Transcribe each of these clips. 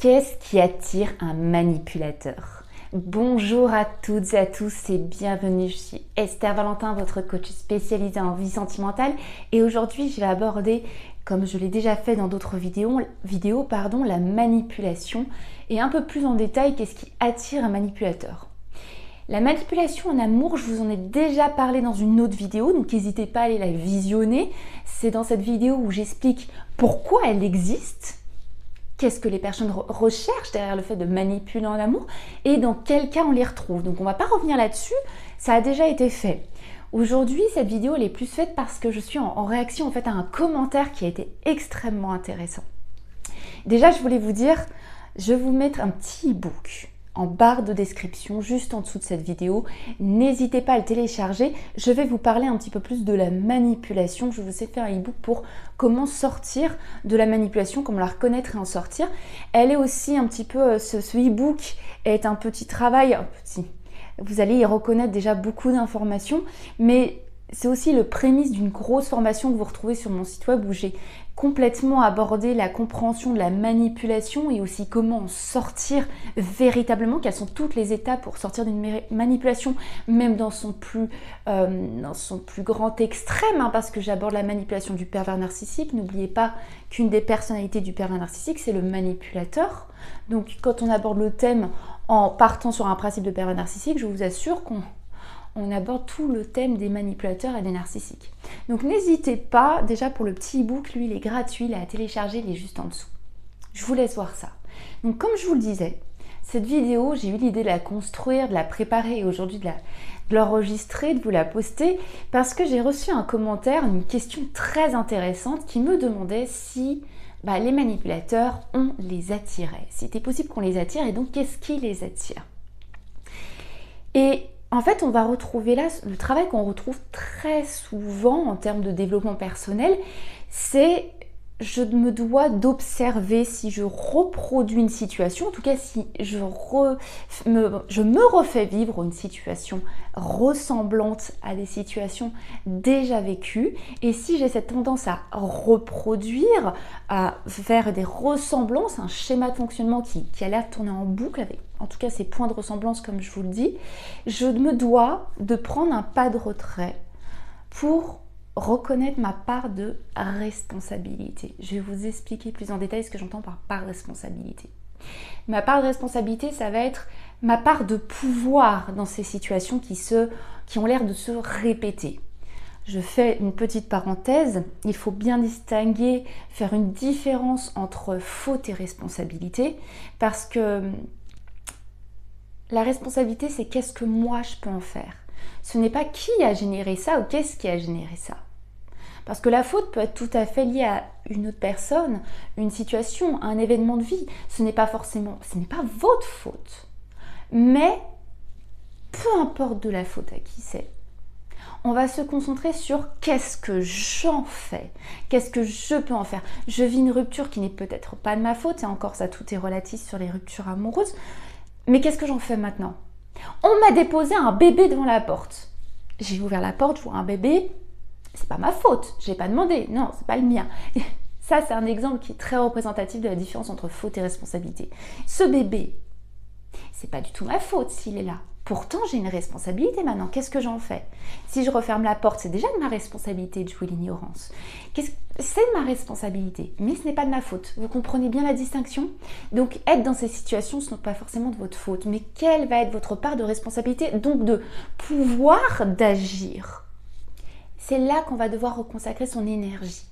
Qu'est-ce qui attire un manipulateur? Bonjour à toutes et à tous et bienvenue, je suis Esther Valentin, votre coach spécialisée en vie sentimentale et aujourd'hui je vais aborder, comme je l'ai déjà fait dans d'autres vidéos, la manipulation et un peu plus en détail qu'est-ce qui attire un manipulateur. La manipulation en amour, je vous en ai déjà parlé dans une autre vidéo, donc n'hésitez pas à aller la visionner. C'est dans cette vidéo où j'explique pourquoi elle existe, qu'est-ce que les personnes recherchent derrière le fait de manipuler en amour et dans quel cas on les retrouve. Donc on ne va pas revenir là-dessus, ça a déjà été fait. Aujourd'hui, cette vidéo elle est plus faite parce que je suis en réaction en fait à un commentaire qui a été extrêmement intéressant. Déjà, je voulais vous dire, je vais vous mettre un petit e-book en barre de description, juste en dessous de cette vidéo. N'hésitez pas à le télécharger. Je vais vous parler un petit peu plus de la manipulation. Je vous ai fait un e-book pour comment sortir de la manipulation, comment la reconnaître et en sortir. Elle est aussi un petit peu, ce e-book est un petit travail, vous allez y reconnaître déjà beaucoup d'informations, mais c'est aussi le prémisse d'une grosse formation que vous retrouvez sur mon site web où j'ai complètement abordé la compréhension de la manipulation et aussi comment en sortir véritablement, quelles sont toutes les étapes pour sortir d'une manipulation, même dans son plus grand extrême, parce que j'aborde la manipulation du pervers narcissique. N'oubliez pas qu'une des personnalités du pervers narcissique, c'est le manipulateur. Donc quand on aborde le thème en partant sur un principe de pervers narcissique, je vous assure qu'on aborde tout le thème des manipulateurs et des narcissiques. Donc n'hésitez pas, déjà pour le petit e-book, lui il est gratuit, il est à télécharger, il est juste en dessous. Je vous laisse voir ça. Donc comme je vous le disais, cette vidéo, j'ai eu l'idée de la construire, de la préparer et aujourd'hui de l'enregistrer, de vous la poster, parce que j'ai reçu un commentaire, une question très intéressante qui me demandait si les manipulateurs, on les attirait. C'était possible qu'on les attire et donc qu'est-ce qui les attire? Et en fait, on va retrouver là, le travail qu'on retrouve très souvent en termes de développement personnel, c'est je me dois d'observer si je reproduis une situation, en tout cas si je me refais vivre une situation ressemblante à des situations déjà vécues, et si j'ai cette tendance à reproduire, à faire des ressemblances, un schéma de fonctionnement qui a l'air de tourner en boucle avec en tout cas ces points de ressemblance comme je vous le dis, je me dois de prendre un pas de retrait pour reconnaître ma part de responsabilité. Je vais vous expliquer plus en détail ce que j'entends par part de responsabilité. Ma part de responsabilité, ça va être ma part de pouvoir dans ces situations qui ont l'air de se répéter. Je fais une petite parenthèse, il faut bien distinguer, faire une différence entre faute et responsabilité, parce que la responsabilité, c'est qu'est-ce que moi je peux en faire. Ce n'est pas qui a généré ça ou qu'est-ce qui a généré ça. Parce que la faute peut être tout à fait liée à une autre personne, une situation, un événement de vie. Ce n'est pas votre faute. Mais peu importe de la faute à qui c'est, on va se concentrer sur qu'est-ce que j'en fais, qu'est-ce que je peux en faire. Je vis une rupture qui n'est peut-être pas de ma faute, et encore ça tout est relatif sur les ruptures amoureuses, mais qu'est-ce que j'en fais maintenant? On m'a déposé un bébé devant la porte. J'ai ouvert la porte, je vois un bébé. C'est pas ma faute, j'ai pas demandé, non, c'est pas le mien. Ça, c'est un exemple qui est très représentatif de la différence entre faute et responsabilité. Ce bébé, c'est pas du tout ma faute s'il est là. Pourtant, j'ai une responsabilité maintenant. Qu'est-ce que j'en fais? Si je referme la porte, c'est déjà de ma responsabilité de jouer l'ignorance. C'est de ma responsabilité, mais ce n'est pas de ma faute. Vous comprenez bien la distinction? Donc, être dans ces situations, ce n'est pas forcément de votre faute, mais quelle va être votre part de responsabilité, donc de pouvoir d'agir? C'est là qu'on va devoir reconsacrer son énergie.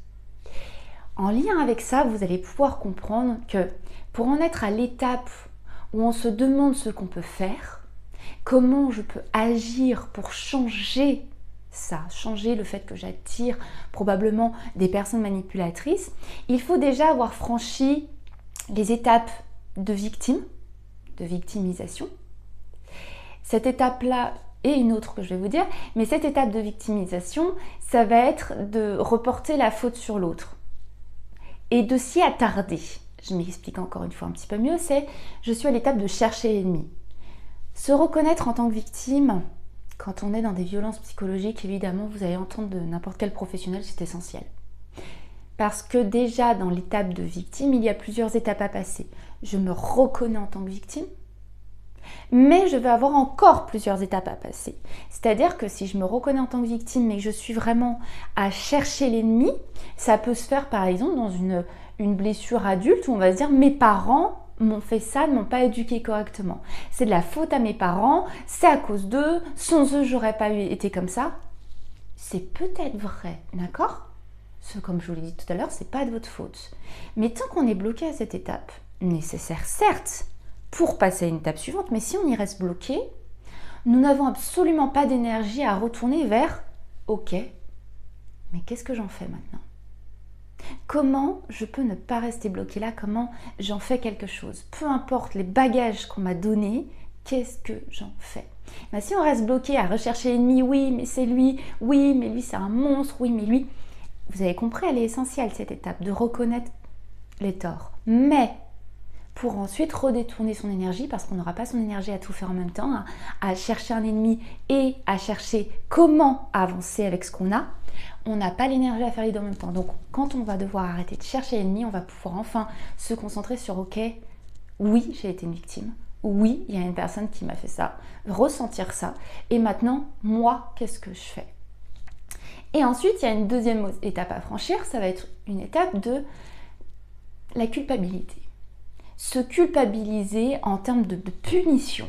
En lien avec ça, vous allez pouvoir comprendre que pour en être à l'étape où on se demande ce qu'on peut faire, comment je peux agir pour changer ça, changer le fait que j'attire probablement des personnes manipulatrices, il faut déjà avoir franchi les étapes de victimisation. Cette étape-là, et une autre que je vais vous dire, mais cette étape de victimisation, ça va être de reporter la faute sur l'autre et de s'y attarder. Je m'explique encore une fois un petit peu mieux, je suis à l'étape de chercher l'ennemi. Se reconnaître en tant que victime, quand on est dans des violences psychologiques, évidemment, vous allez entendre de n'importe quel professionnel, c'est essentiel. Parce que déjà, dans l'étape de victime, il y a plusieurs étapes à passer. Je me reconnais en tant que victime, mais je vais avoir encore plusieurs étapes à passer. C'est-à-dire que si je me reconnais en tant que victime, mais que je suis vraiment à chercher l'ennemi, ça peut se faire par exemple dans une blessure adulte où on va se dire « mes parents m'ont fait ça, ne m'ont pas éduqué correctement. C'est de la faute à mes parents, c'est à cause d'eux, sans eux, j'aurais pas été comme ça. » C'est peut-être vrai, d'accord ? Comme je vous l'ai dit tout à l'heure, c'est pas de votre faute. Mais tant qu'on est bloqué à cette étape, nécessaire certes, pour passer à une étape suivante, mais si on y reste bloqué, nous n'avons absolument pas d'énergie à retourner vers « ok, mais qu'est-ce que j'en fais maintenant ? Comment je peux ne pas rester bloqué là ? Comment j'en fais quelque chose ? Peu importe les bagages qu'on m'a donnés, qu'est-ce que j'en fais ? Ben, si on reste bloqué à rechercher l'ennemi, oui, mais c'est lui, oui, mais lui c'est un monstre, oui, mais lui... Vous avez compris, elle est essentielle cette étape, de reconnaître les torts. Mais pour ensuite redétourner son énergie, parce qu'on n'aura pas son énergie à tout faire en même temps, à chercher un ennemi et à chercher comment avancer avec ce qu'on a, on n'a pas l'énergie à faire les deux en même temps. Donc quand on va devoir arrêter de chercher l'ennemi, on va pouvoir enfin se concentrer sur « ok, oui, j'ai été une victime, oui, il y a une personne qui m'a fait ça, ressentir ça, et maintenant, moi, qu'est-ce que je fais ?» Et ensuite, il y a une deuxième étape à franchir, ça va être une étape de la culpabilité. Se culpabiliser en termes de punition.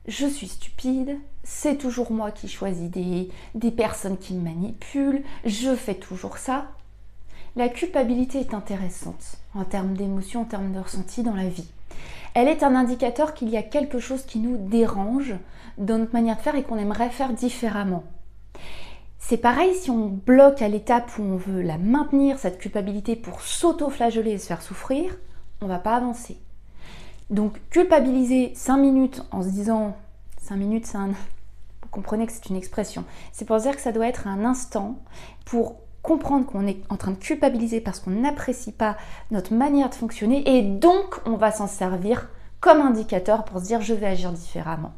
Je suis stupide, c'est toujours moi qui choisis des personnes qui me manipulent, je fais toujours ça. La culpabilité est intéressante en termes d'émotion, en termes de ressenti dans la vie. Elle est un indicateur qu'il y a quelque chose qui nous dérange dans notre manière de faire et qu'on aimerait faire différemment. C'est pareil si on bloque à l'étape où on veut la maintenir, cette culpabilité, pour s'auto-flageller et se faire souffrir, on ne va pas avancer. Donc culpabiliser 5 minutes en se disant 5 minutes, vous comprenez que c'est une expression. C'est pour dire que ça doit être un instant pour comprendre qu'on est en train de culpabiliser parce qu'on n'apprécie pas notre manière de fonctionner et donc on va s'en servir comme indicateur pour se dire je vais agir différemment.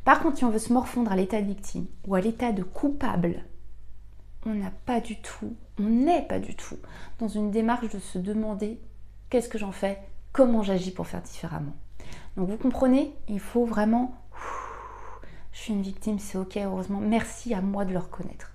Par contre, si on veut se morfondre à l'état de victime ou à l'état de coupable, on n'est pas du tout dans une démarche de se demander qu'est-ce que j'en fais, comment j'agis pour faire différemment. Donc vous comprenez, il faut vraiment, je suis une victime, c'est ok, heureusement, merci à moi de le reconnaître.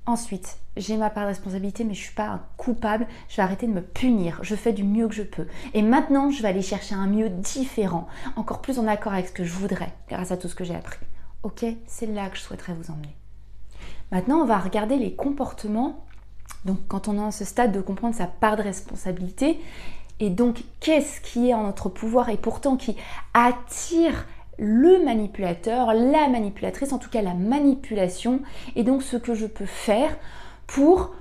Ensuite, j'ai ma part de responsabilité, mais je ne suis pas un coupable, je vais arrêter de me punir, je fais du mieux que je peux. Et maintenant, je vais aller chercher un mieux différent, encore plus en accord avec ce que je voudrais, grâce à tout ce que j'ai appris. Ok, c'est là que je souhaiterais vous emmener. Maintenant, on va regarder les comportements. Donc, quand on est en ce stade de comprendre sa part de responsabilité, et donc, qu'est-ce qui est en notre pouvoir et pourtant qui attire le manipulateur, la manipulatrice, en tout cas la manipulation, et donc ce que je peux faire pour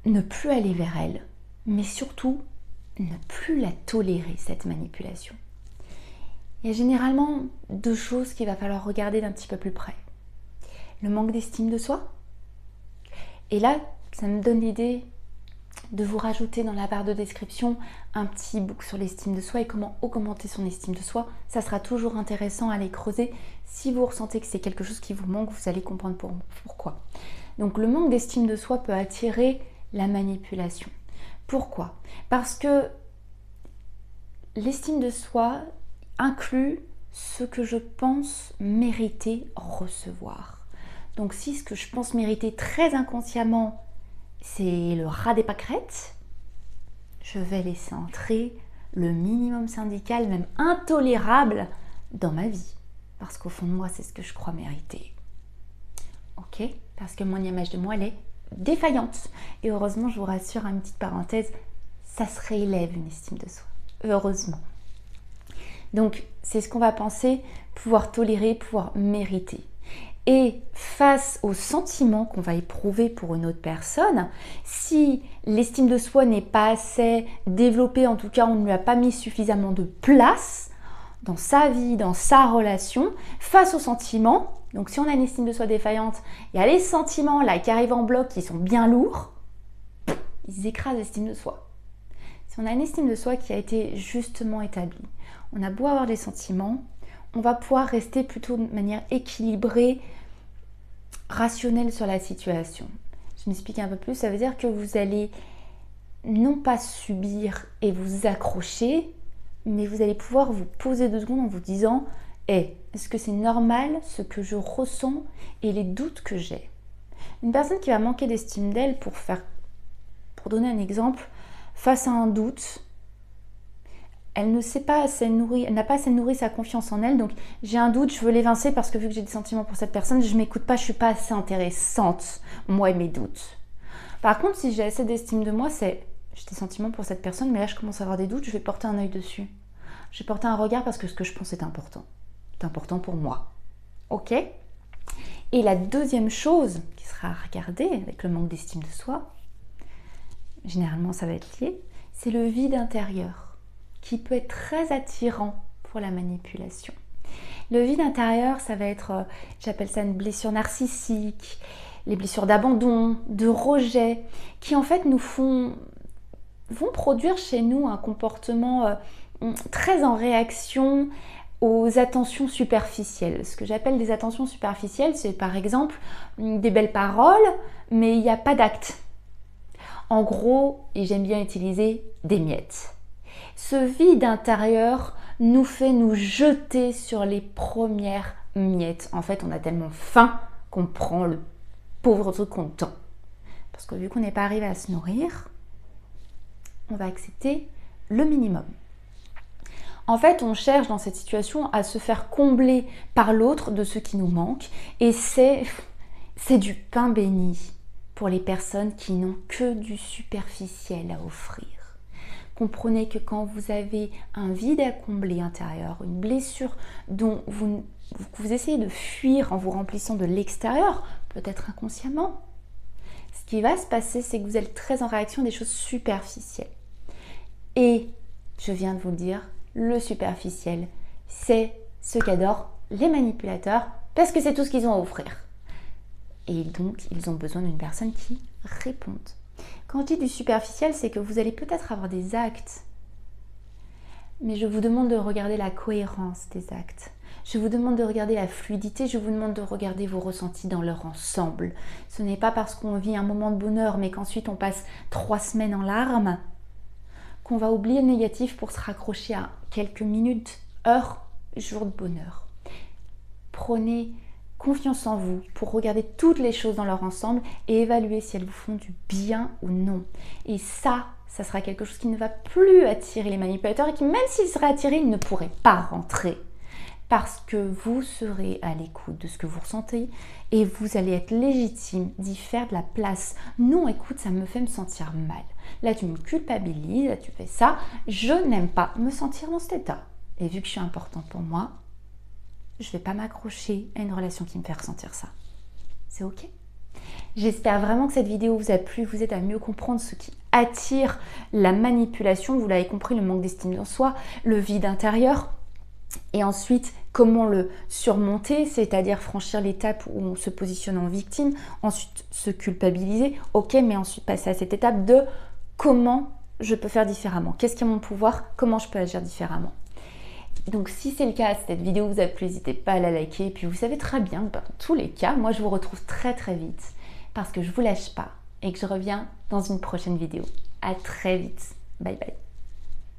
ne plus aller vers elle, mais surtout ne plus la tolérer, cette manipulation. Il y a généralement 2 choses qu'il va falloir regarder d'un petit peu plus près. Le manque d'estime de soi. Et là, ça me donne l'idée de vous rajouter dans la barre de description un petit book sur l'estime de soi et comment augmenter son estime de soi. Ça sera toujours intéressant à aller creuser. Si vous ressentez que c'est quelque chose qui vous manque, vous allez comprendre pourquoi. Donc le manque d'estime de soi peut attirer la manipulation. Pourquoi ? Parce que l'estime de soi inclut ce que je pense mériter recevoir. Donc si ce que je pense mériter très inconsciemment, c'est le rat des pâquerettes, je vais laisser entrer le minimum syndical, même intolérable, dans ma vie. Parce qu'au fond de moi, c'est ce que je crois mériter. Ok ? Parce que mon image de moi, elle est défaillante. Et heureusement, je vous rassure, une petite parenthèse, ça se réélève une estime de soi. Heureusement. Donc, c'est ce qu'on va penser, pouvoir tolérer, pouvoir mériter. Et face aux sentiments qu'on va éprouver pour une autre personne, si l'estime de soi n'est pas assez développée, en tout cas on ne lui a pas mis suffisamment de place dans sa vie, dans sa relation, face aux sentiments, donc si on a une estime de soi défaillante, il y a les sentiments là qui arrivent en bloc, qui sont bien lourds, ils écrasent l'estime de soi. Si on a une estime de soi qui a été justement établie, on a beau avoir des sentiments, on va pouvoir rester plutôt de manière équilibrée, rationnelle sur la situation. Je m'explique un peu plus, ça veut dire que vous allez non pas subir et vous accrocher, mais vous allez pouvoir vous poser 2 secondes en vous disant hey, est-ce que c'est normal ce que je ressens et les doutes que j'ai? Une personne qui va manquer d'estime d'elle, pour donner un exemple, face à un doute, elle ne sait pas assez nourrir, elle n'a pas assez nourri sa confiance en elle, donc j'ai un doute, je veux l'évincer parce que vu que j'ai des sentiments pour cette personne, je m'écoute pas, je suis pas assez intéressante, moi et mes doutes. Par contre, si j'ai assez d'estime de moi, j'ai des sentiments pour cette personne, mais là je commence à avoir des doutes, je vais porter un œil dessus. Je vais porter un regard parce que ce que je pense est important. C'est important pour moi. Ok? Et la deuxième chose qui sera à regarder avec le manque d'estime de soi, généralement ça va être lié, c'est le vide intérieur qui peut être très attirant pour la manipulation. Le vide intérieur, ça va être, j'appelle ça une blessure narcissique, les blessures d'abandon, de rejet, qui en fait vont produire chez nous un comportement très en réaction aux attentions superficielles. Ce que j'appelle des attentions superficielles, c'est par exemple des belles paroles, mais il n'y a pas d'acte. En gros, et j'aime bien utiliser des miettes. Ce vide intérieur nous fait nous jeter sur les premières miettes. En fait, on a tellement faim qu'on prend le pauvre truc qu'on tend. Parce que vu qu'on n'est pas arrivé à se nourrir, on va accepter le minimum. En fait, on cherche dans cette situation à se faire combler par l'autre de ce qui nous manque. Et c'est du pain béni pour les personnes qui n'ont que du superficiel à offrir. Comprenez que quand vous avez un vide à combler intérieur, une blessure dont vous essayez de fuir en vous remplissant de l'extérieur, peut-être inconsciemment, ce qui va se passer, c'est que vous êtes très en réaction à des choses superficielles. Et, je viens de vous le dire, le superficiel, c'est ce qu'adorent les manipulateurs parce que c'est tout ce qu'ils ont à offrir. Et donc, ils ont besoin d'une personne qui réponde. Quand je dis du superficiel, c'est que vous allez peut-être avoir des actes, mais je vous demande de regarder la cohérence des actes. Je vous demande de regarder la fluidité, je vous demande de regarder vos ressentis dans leur ensemble. Ce n'est pas parce qu'on vit un moment de bonheur, mais qu'ensuite on passe 3 semaines en larmes, qu'on va oublier le négatif pour se raccrocher à quelques minutes, heures, jours de bonheur. Prenez confiance en vous pour regarder toutes les choses dans leur ensemble et évaluer si elles vous font du bien ou non. Et ça sera quelque chose qui ne va plus attirer les manipulateurs et qui, même s'ils seraient attirés, ils ne pourraient pas rentrer. Parce que vous serez à l'écoute de ce que vous ressentez et vous allez être légitime d'y faire de la place. Non, écoute, ça me fait me sentir mal. Là, tu me culpabilises, là, tu fais ça. Je n'aime pas me sentir dans cet état. Et vu que je suis importante pour moi, je ne vais pas m'accrocher à une relation qui me fait ressentir ça. C'est ok? J'espère vraiment que cette vidéo vous a plu, vous aide à mieux comprendre ce qui attire la manipulation. Vous l'avez compris, le manque d'estime en soi, le vide intérieur. Et ensuite, comment le surmonter, c'est-à-dire franchir l'étape où on se positionne en victime, ensuite se culpabiliser, ok, mais ensuite passer à cette étape de comment je peux faire différemment, qu'est-ce qui est mon pouvoir, comment je peux agir différemment. Donc si c'est le cas, si cette vidéo vous a plu, n'hésitez pas à la liker, et puis vous savez très bien que dans tous les cas, moi je vous retrouve très très vite, parce que je ne vous lâche pas, et que je reviens dans une prochaine vidéo. À très vite, bye bye.